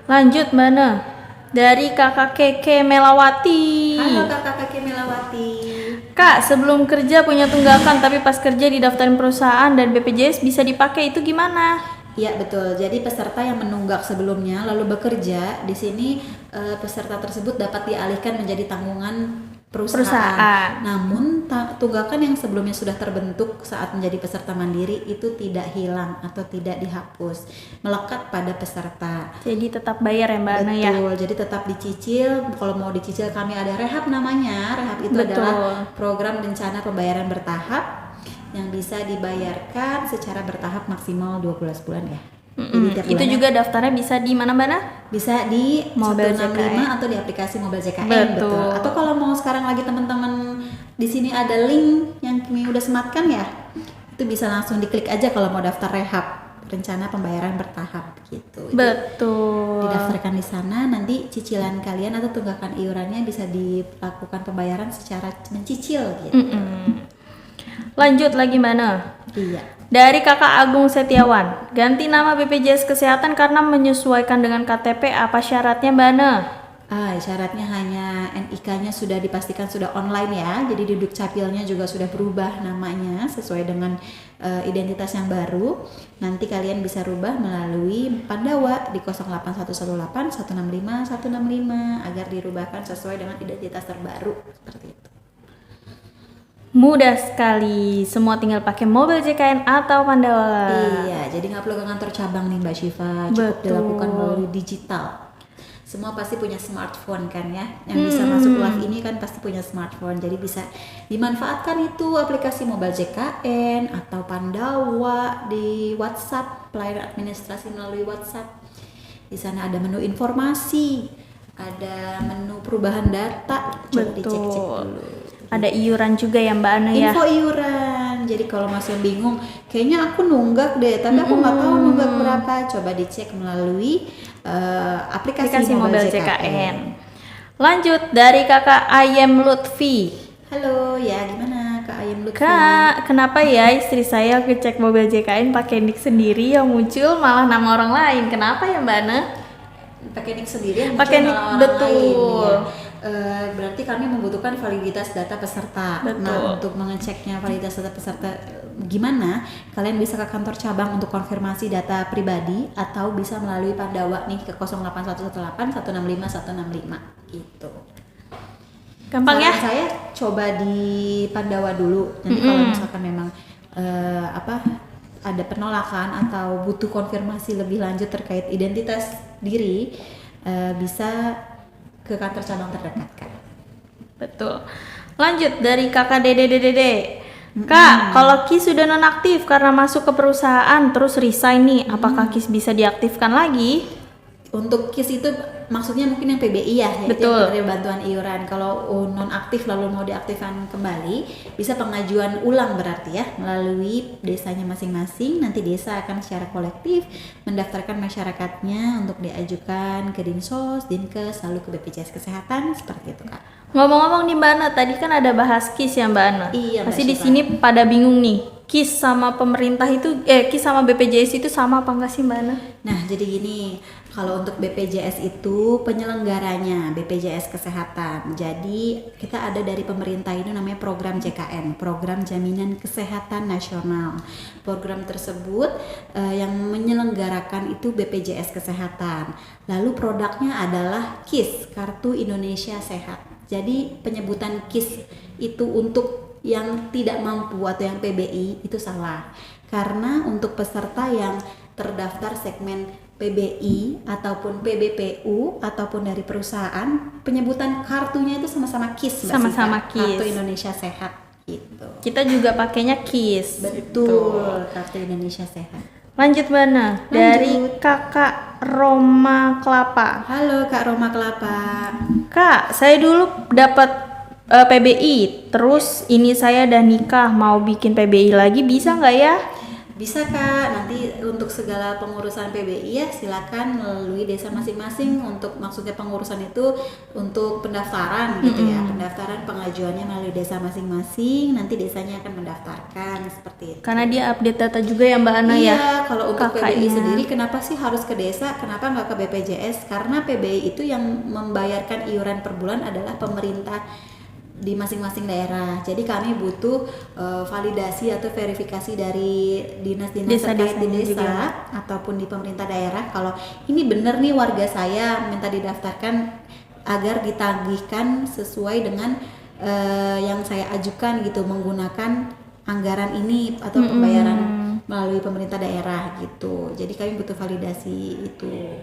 Lanjut mana? Dari kakak Keke Melawati. Halo kakak Keke Melawati. Kak, sebelum kerja punya tunggakan tapi pas kerja didaftarin perusahaan dan BPJS bisa dipakai, itu gimana? Iya betul. Jadi peserta yang menunggak sebelumnya lalu bekerja di sini peserta tersebut dapat dialihkan menjadi tanggungan perusahaan. Namun tunggakan yang sebelumnya sudah terbentuk saat menjadi peserta mandiri itu tidak hilang atau tidak dihapus, melekat pada peserta. Jadi tetap bayar ya Mbak Ana ya? Betul. Jadi tetap dicicil. Kalau mau dicicil kami ada rehab namanya. Rehab itu Betul. adalah program rencana pembayaran bertahap yang bisa dibayarkan secara bertahap maksimal 12 bulan ya. Itu juga daftarnya bisa di mana Mbak Ana? Bisa di Mobile 165 JKN. atau di aplikasi Mobile JKN. Betul. Atau kalau mau sekarang lagi teman-teman di sini ada link yang kami udah sematkan ya, itu bisa langsung diklik aja kalau mau daftar rehab rencana pembayaran bertahap gitu. Betul. Didaftarkan di sana, nanti cicilan kalian atau tunggakan iurannya bisa dilakukan pembayaran secara mencicil gitu. Lanjut lagi mana? Iya. Dari kakak Agung Setiawan, ganti nama BPJS Kesehatan karena menyesuaikan dengan KTP, apa syaratnya Mbak Ana? Syaratnya hanya NIK-nya sudah dipastikan sudah online ya, jadi duduk capilnya juga sudah berubah namanya sesuai dengan identitas yang baru. Nanti kalian bisa rubah melalui Pandawa di 08118 165 165 agar dirubahkan sesuai dengan identitas terbaru seperti itu. Mudah sekali, semua tinggal pakai mobil JKN atau Pandawa. Iya, jadi nggak perlu ke kantor cabang nih Mbak Syifa, cukup Betul. dilakukan melalui digital. Semua pasti punya smartphone kan ya, yang bisa masuk live ini kan pasti punya smartphone, jadi bisa dimanfaatkan itu aplikasi Mobile JKN atau Pandawa di WhatsApp, pelayanan administrasi melalui WhatsApp. Di sana ada menu informasi, ada menu perubahan data, coba dicek-cek dulu. Ada iuran juga ya Mbak Ana ya? Info iuran, jadi kalau masih bingung, kayaknya aku nunggak deh, tapi aku nggak tahu nunggak berapa, coba dicek melalui aplikasi Mobile JKN. Lanjut dari kakak Ayem Lutfi. Halo, ya gimana Kak Ayem Lutfi? Kak, kenapa ya istri saya ngecek mobil JKN pakai nick sendiri yang muncul malah nama orang lain? Kenapa ya Mbak Ana? Pakai nick sendiri yang Pakai muncul nick, nama orang betul. lain, ya. Berarti kami membutuhkan validitas data peserta. Betul. Nah, untuk mengeceknya validitas data peserta gimana? Kalian bisa ke kantor cabang untuk konfirmasi data pribadi atau bisa melalui Pandawa nih ke 08118 165 165 gitu. Gampang ya? Saran saya coba di Pandawa dulu. Nanti kalau misalkan memang ada penolakan atau butuh konfirmasi lebih lanjut terkait identitas diri, bisa ke kantor cabang terdekat Kak. Betul. Lanjut dari kakak Dede. Kak, kalau KIS sudah nonaktif karena masuk ke perusahaan terus resign nih, apakah KIS bisa diaktifkan lagi? Untuk KIS itu maksudnya mungkin yang PBI ya, yaitu Betul. yang penerima bantuan iuran. Kalau non aktif lalu mau diaktifkan kembali, bisa pengajuan ulang berarti ya melalui desanya masing-masing. Nanti desa akan secara kolektif mendaftarkan masyarakatnya untuk diajukan ke Dinsos, Dinkes, lalu ke BPJS Kesehatan seperti itu Kak. Ngomong-ngomong nih Mbak Ana, tadi kan ada bahas KIS ya Mbak Ana. Iya, Mbak Pasti di Syifa. sini pada bingung nih, KIS sama pemerintah itu, KIS sama BPJS itu sama apa enggak sih Mbak Ana? Nah, jadi gini, kalau untuk BPJS itu penyelenggaranya BPJS Kesehatan. Jadi kita ada dari pemerintah ini namanya program JKN, Program Jaminan Kesehatan Nasional. Program tersebut yang menyelenggarakan itu BPJS Kesehatan. Lalu produknya adalah KIS, Kartu Indonesia Sehat. Jadi penyebutan KIS itu untuk yang tidak mampu atau yang PBI itu salah. Karena untuk peserta yang terdaftar segmen PBI ataupun PBPU ataupun dari perusahaan, penyebutan kartunya itu sama-sama KIS, Mbak Sama-sama Syifa. KIS. Kartu Indonesia Sehat gitu. Kita juga pakainya KIS. Betul, Kartu Indonesia Sehat. Lanjut Mbak Ana, dari kakak Roma Kelapa. Halo Kak Roma Kelapa. Kak, saya dulu dapat PBI, terus ini saya udah nikah, mau bikin PBI lagi bisa nggak ya? Bisa Kak, nanti untuk segala pengurusan PBI ya silakan melalui desa masing-masing. Untuk maksudnya pengurusan itu untuk pendaftaran gitu ya, pendaftaran pengajuannya melalui desa masing-masing. Nanti desanya akan mendaftarkan seperti itu. Karena dia update data juga ya Mbak Ana ya. Iya, kalau untuk PBI Kakaknya. sendiri kenapa sih harus ke desa? Kenapa nggak ke BPJS? Karena PBI itu yang membayarkan iuran per bulan adalah pemerintah di masing-masing daerah. Jadi kami butuh validasi atau verifikasi dari dinas-dinas terkait di Desa-desanya desa juga. ataupun di pemerintah daerah. Kalau ini benar nih warga saya minta didaftarkan agar ditagihkan sesuai dengan yang saya ajukan gitu, menggunakan anggaran ini atau pembayaran melalui pemerintah daerah gitu. Jadi kami butuh validasi itu.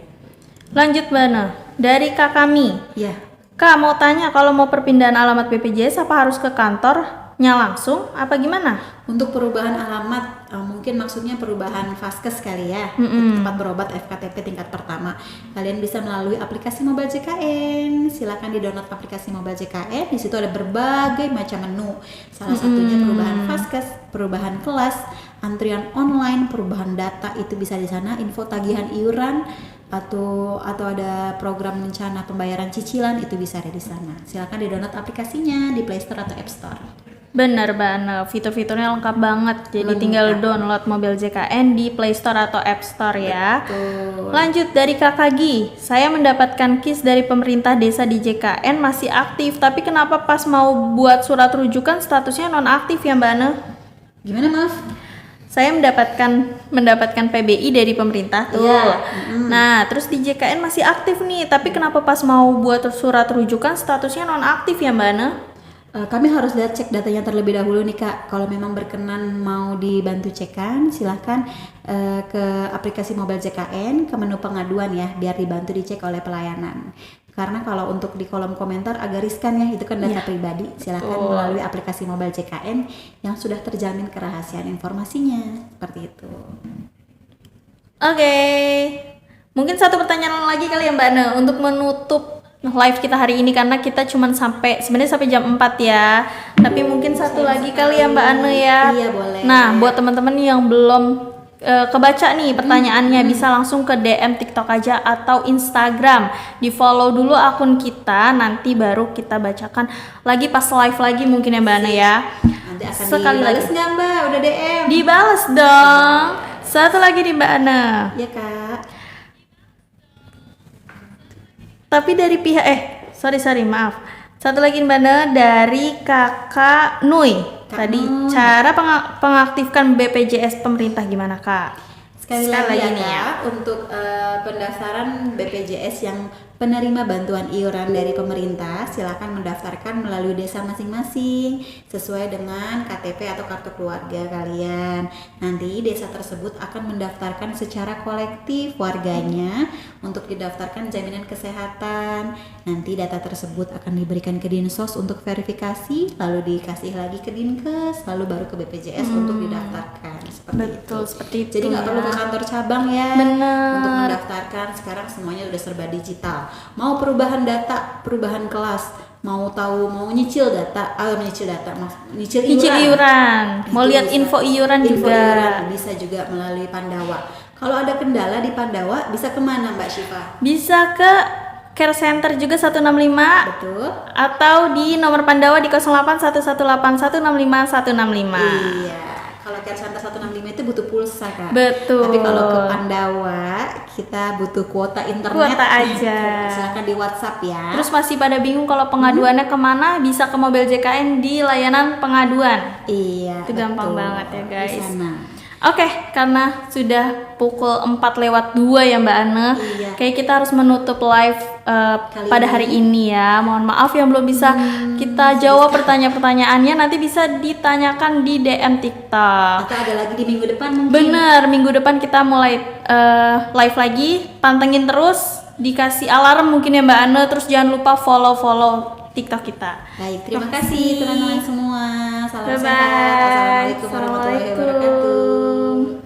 Lanjut Mbak Ana, dari Kak kami. Ya. Kak mau tanya, kalau mau perpindahan alamat BPJS apa harus ke kantornya langsung apa gimana? Untuk perubahan alamat, mungkin maksudnya perubahan Vaskes kali ya, tempat berobat FKTP tingkat pertama. Kalian bisa melalui aplikasi Mobile JKN. Silakan di-download aplikasi Mobile JKN. Di situ ada berbagai macam menu. Salah satunya perubahan Vaskes, perubahan kelas, antrian online, perubahan data itu bisa di sana. Info tagihan iuran atau ada program rencana pembayaran cicilan itu bisa ada di sana. Silakan di-download aplikasinya di Play Store atau App Store. Bener Mbak Ana, fitur-fiturnya lengkap banget. Jadi tinggal download Mobile JKN di Play Store atau App Store ya. Betul. Lanjut dari Kakak Gi, saya mendapatkan KIS dari pemerintah desa di JKN masih aktif, tapi kenapa pas mau buat surat rujukan statusnya nonaktif ya Mbak Ana? Gimana maaf? Saya mendapatkan PBI dari pemerintah tuh. Iya. Nah, terus di JKN masih aktif nih, tapi kenapa pas mau buat surat rujukan statusnya nonaktif ya Mbak Ana? Kami harus cek datanya terlebih dahulu nih Kak. Kalau memang berkenan mau dibantu cekan, silahkan ke aplikasi Mobile JKN, ke menu pengaduan ya, biar dibantu dicek oleh pelayanan. Karena kalau untuk di kolom komentar agak riskan ya, itu kan data pribadi. Silahkan melalui aplikasi Mobile JKN yang sudah terjamin kerahasiaan informasinya, seperti itu. Oke. Mungkin satu pertanyaan lagi kali ya Mbak Ana untuk menutup live kita hari ini, karena kita cuman sebenarnya sampai jam 4 ya. Tapi mungkin satu lagi kali ya Mbak Ana ya. Iya, boleh. Nah, buat teman-teman yang belum kebaca nih pertanyaannya, bisa langsung ke DM TikTok aja atau Instagram. Di follow dulu akun kita, nanti baru kita bacakan lagi pas live lagi mungkin ya Mbak Ana ya. Nanti akan Sekali dibales lagi. nggak Mbak? Udah DM. Dibales dong. Satu lagi di Mbak Ana. Ya Kak. Tapi dari pihak sorry maaf. Satu lagi Mbak Ana dari Kakak Nui. Tadi cara pengaktifkan BPJS pemerintah gimana Kak? Sekali lagi nih ya, untuk pendaftaran BPJS yang penerima bantuan iuran dari pemerintah, silakan mendaftarkan melalui desa masing-masing sesuai dengan KTP atau kartu keluarga kalian. Nanti desa tersebut akan mendaftarkan secara kolektif warganya untuk didaftarkan jaminan kesehatan. Nanti data tersebut akan diberikan ke Dinsos untuk verifikasi, lalu dikasih lagi ke Dinkes, lalu baru ke BPJS untuk didaftarkan. Betul, seperti itu. Jadi nggak perlu ke kantor cabang ya. Bener. Untuk mendaftarkan, sekarang semuanya udah serba digital. Mau perubahan data, perubahan kelas, mau nyicil data, nyicil iuran. Mau Itu lihat bisa. info iuran Info juga. iuran bisa juga melalui Pandawa. Kalau ada kendala di Pandawa, bisa kemana Mbak Syifa? Bisa ke Care Center juga 165 Betul. atau di nomor Pandawa di 08118165 Iya. Kalau Care Center 165 itu butuh pulsa Kak. Betul. Tapi kalau ke Pandawa kita butuh kuota internet. Kuota aja. Silakan di WhatsApp ya. Terus masih pada bingung kalau pengaduannya kemana, bisa ke Mobile JKN di layanan pengaduan. Iya. Itu gampang betul. banget ya, guys. Di sana. Oke, karena sudah pukul 4:02 ya Mbak Ana. Iya. Kayak kita harus menutup live pada hari ini ya. Mohon maaf yang belum bisa kita jawab pertanyaan-pertanyaannya. Nanti bisa ditanyakan di DM TikTok. Atau ada lagi di minggu depan mungkin. Bener, minggu depan kita mulai live lagi. Pantengin terus, dikasih alarm mungkin ya Mbak Ana. Terus jangan lupa follow TikTok kita. Baik, terima kasih teman-teman semua. Salam Bye-bye. sehat. Assalamualaikum warahmatullahi wabarakatuh. Assalamualaikum.